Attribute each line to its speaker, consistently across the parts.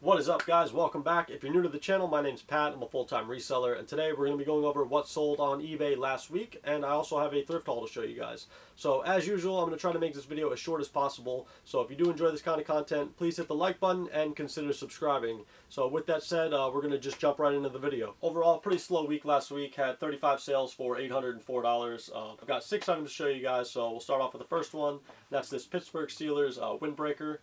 Speaker 1: What is up, guys? Welcome back. If you're new to the channel, my name's Pat. I'm a full-time reseller, and today we're going to be going over what sold on eBay last week, and I also have a thrift haul to show you guys. So as usual, I'm going to try to make this video as short as possible. So if you do enjoy this kind of content, please hit the like button and consider subscribing. So with that said, we're going to just jump right into the video. Overall, pretty slow week last week. Had 35 sales for $804. I've got 6 items to show you guys, so we'll start off with the first one. That's this Pittsburgh Steelers windbreaker.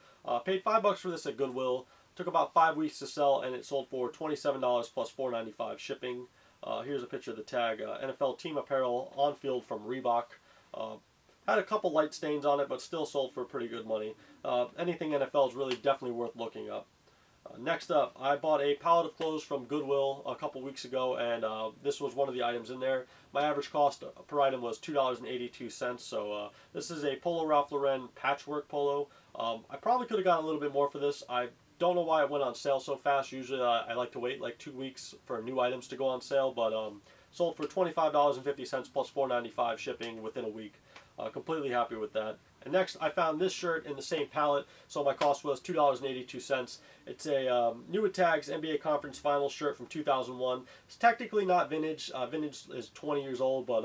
Speaker 1: Paid $5 for this at Goodwill. Took about 5 weeks to sell, and it sold for $27 plus $4.95 shipping. Here's a picture of the tag. NFL team apparel on field from Reebok. Had a couple light stains on it, but still sold for pretty good money. Anything NFL is really definitely worth looking up. Next up, I bought a pallet of clothes from Goodwill a couple weeks ago, and this was one of the items in there. My average cost per item was $2.82, so this is a Polo Ralph Lauren patchwork polo. I probably could have gotten a little bit more for this. I don't know why it went on sale so fast. Usually I like to wait like 2 weeks for new items to go on sale, but sold for $25.50 plus $4.95 shipping within a week. Completely happy with that. And next, I found this shirt in the same pallet, so my cost was $2.82. It's a New Tags NBA Conference Finals shirt from 2001. It's technically not vintage. Vintage is 20 years old, but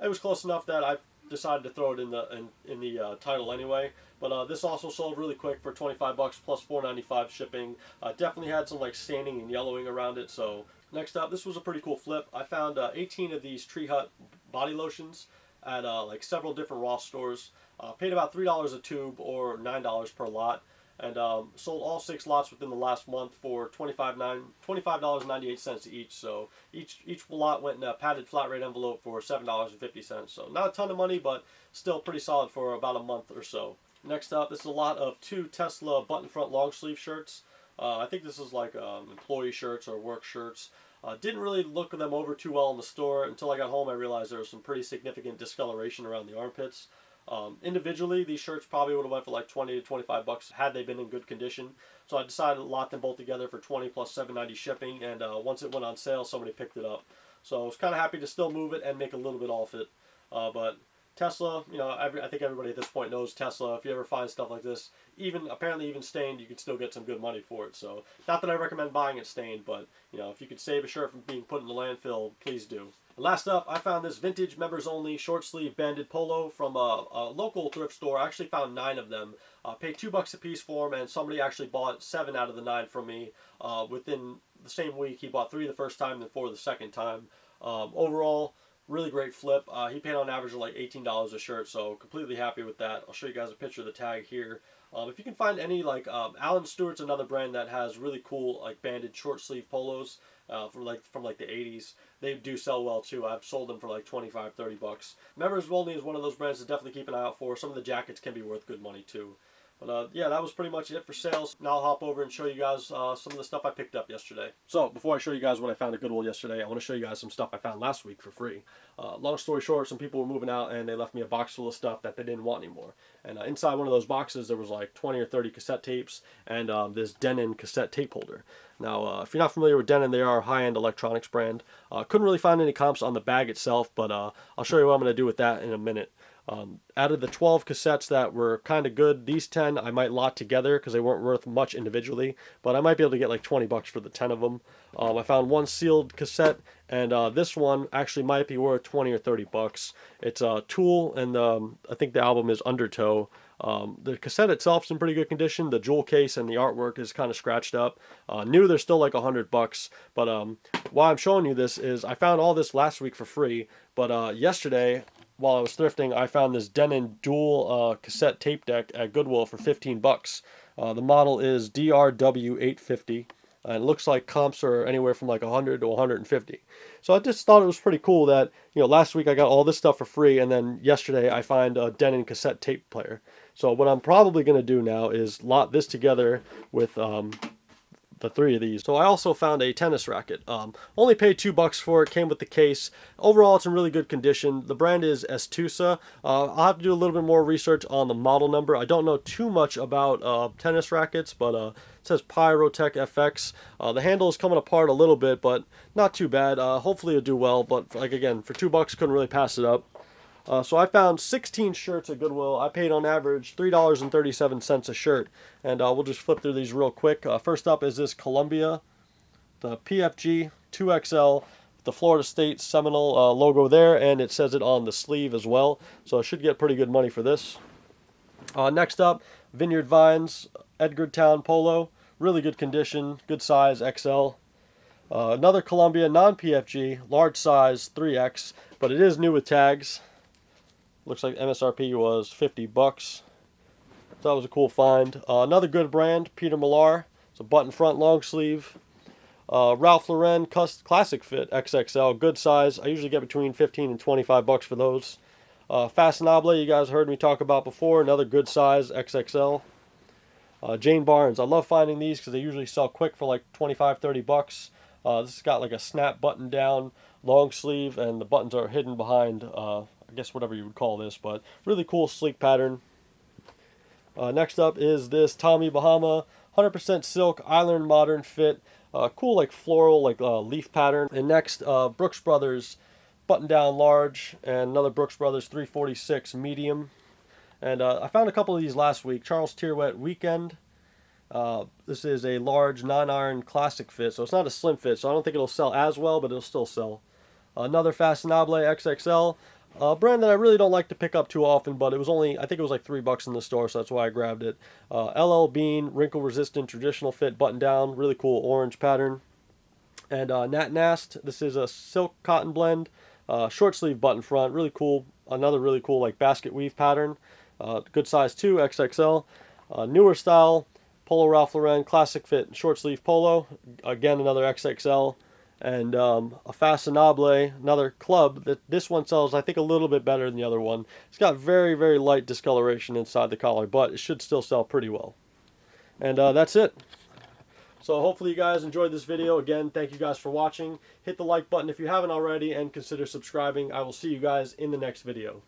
Speaker 1: it was close enough that I decided to throw it in the title anyway. But this also sold really quick for 25 bucks plus $4.95 shipping. Definitely had some like staining and yellowing around it. So next up, this was a pretty cool flip. I found 18 of these Tree Hut body lotions at like several different Ross stores. Paid about $3 a tube or $9 per lot, and sold all 6 lots within the last month for $25.98 each. So each lot went in a padded flat rate envelope for $7.50. So not a ton of money, but still pretty solid for about a month or so. Next up, this is a lot of 2 Tesla button front long sleeve shirts. I think this is like employee shirts or work shirts. Didn't really look them over too well in the store. Until I got home, I realized there was some pretty significant discoloration around the armpits. Individually, these shirts probably would have went for like 20 to 25 bucks had they been in good condition. So I decided to lot them both together for 20 plus $7.90 shipping, and once it went on sale, somebody picked it up. So I was kind of happy to still move it and make a little bit off it. But Tesla, you know, I think everybody at this point knows Tesla. If you ever find stuff like this, apparently even stained, you can still get some good money for it. So not that I recommend buying it stained, but you know, if you could save a shirt from being put in the landfill, please do. And last up, I found this vintage members only short sleeve banded polo from a local thrift store. I actually found 9 of them. Paid $2 a piece for them, and somebody actually bought 7 out of the 9 from me within the same week. He bought 3 the first time and 4 the second time. Overall, really great flip. He paid on average like $18 a shirt, so completely happy with that. I'll show you guys a picture of the tag here. If you can find any, like Allen Stewart's another brand that has really cool like banded short sleeve polos from like the 80s. They do sell well too. I've sold them for like 25, 30 bucks. Members Only is one of those brands to definitely keep an eye out for. Some of the jackets can be worth good money too. But yeah, that was pretty much it for sales. Now I'll hop over and show you guys some of the stuff I picked up yesterday. So before I show you guys what I found at Goodwill yesterday, I want to show you guys some stuff I found last week for free. Long story short, some people were moving out and they left me a box full of stuff that they didn't want anymore. And inside one of those boxes there was like 20 or 30 cassette tapes and this Denon cassette tape holder. Now, if you're not familiar with Denon, they are a high-end electronics brand. Couldn't really find any comps on the bag itself, but I'll show you what I'm going to do with that in a minute. Out of the 12 cassettes that were kind of good, these 10 I might lot together because they weren't worth much individually, but I might be able to get like 20 bucks for the 10 of them. I found one sealed cassette, and this one actually might be worth 20 or 30 bucks. It's Tool, and I think the album is Undertow. The cassette itself is in pretty good condition. The jewel case and the artwork is kind of scratched up. New, they're still like 100 bucks. But why I'm showing you this is I found all this last week for free, but yesterday, while I was thrifting, I found this Denon dual cassette tape deck at Goodwill for 15 bucks. The model is DRW850. And it looks like comps are anywhere from like 100 to 150. So I just thought it was pretty cool that, you know, last week I got all this stuff for free, and then yesterday I find a Denon cassette tape player. So what I'm probably going to do now is lot this together with the 3 of these. So I also found a tennis racket. Only paid $2 for it. Came with the case. Overall, it's in really good condition. The brand is Estusa. I'll have to do a little bit more research on the model number. I don't know too much about tennis rackets, but it says Pyrotech FX. The handle is coming apart a little bit, but not too bad. Hopefully it'll do well. But like again, for $2, couldn't really pass it up. So I found 16 shirts at Goodwill. I paid on average $3.37 a shirt. And we'll just flip through these real quick. First up is this Columbia, the PFG 2XL, the Florida State Seminole logo there, and it says it on the sleeve as well. So I should get pretty good money for this. Next up, Vineyard Vines, Edgartown Polo. Really good condition, good size, XL. Another Columbia non-PFG, large size, 3X, but it is new with tags. Looks like MSRP was $50. So that was a cool find. Another good brand, Peter Millar. It's a button front long sleeve. Ralph Lauren Classic Fit XXL, good size. I usually get between $15 and $25 for those. Fashionable, you guys heard me talk about before. Another good size, XXL. Jane Barnes, I love finding these because they usually sell quick for like $25-30. This has got like a snap button down long sleeve, and the buttons are hidden behind, I guess whatever you would call this, but really cool sleek pattern. Next up is this Tommy Bahama 100% silk Island Modern Fit. Cool like floral like leaf pattern. And next, Brooks Brothers button down large, and another Brooks Brothers 346 medium. And I found a couple of these last week. Charles Tyrwet Weekend. This is a large non-iron classic fit, so it's not a slim fit, so I don't think it'll sell as well, but it'll still sell. Another Fashionable XXL. A brand that I really don't like to pick up too often, but it was only, I think it was like $3 in the store, so that's why I grabbed it. LL Bean, wrinkle resistant traditional fit button down, really cool orange pattern. And Nat Nast, this is a silk cotton blend, short sleeve button front, really cool. Another really cool like basket weave pattern, good size too, XXL. Newer style, Polo Ralph Lauren classic fit short sleeve polo, again another XXL. And a Fashionable, another club. That this one sells, I think, a little bit better than the other one. It's got very, very light discoloration inside the collar, but it should still sell pretty well. And that's it. So hopefully you guys enjoyed this video. Again, thank you guys for watching. Hit the like button if you haven't already, and consider subscribing. I will see you guys in the next video.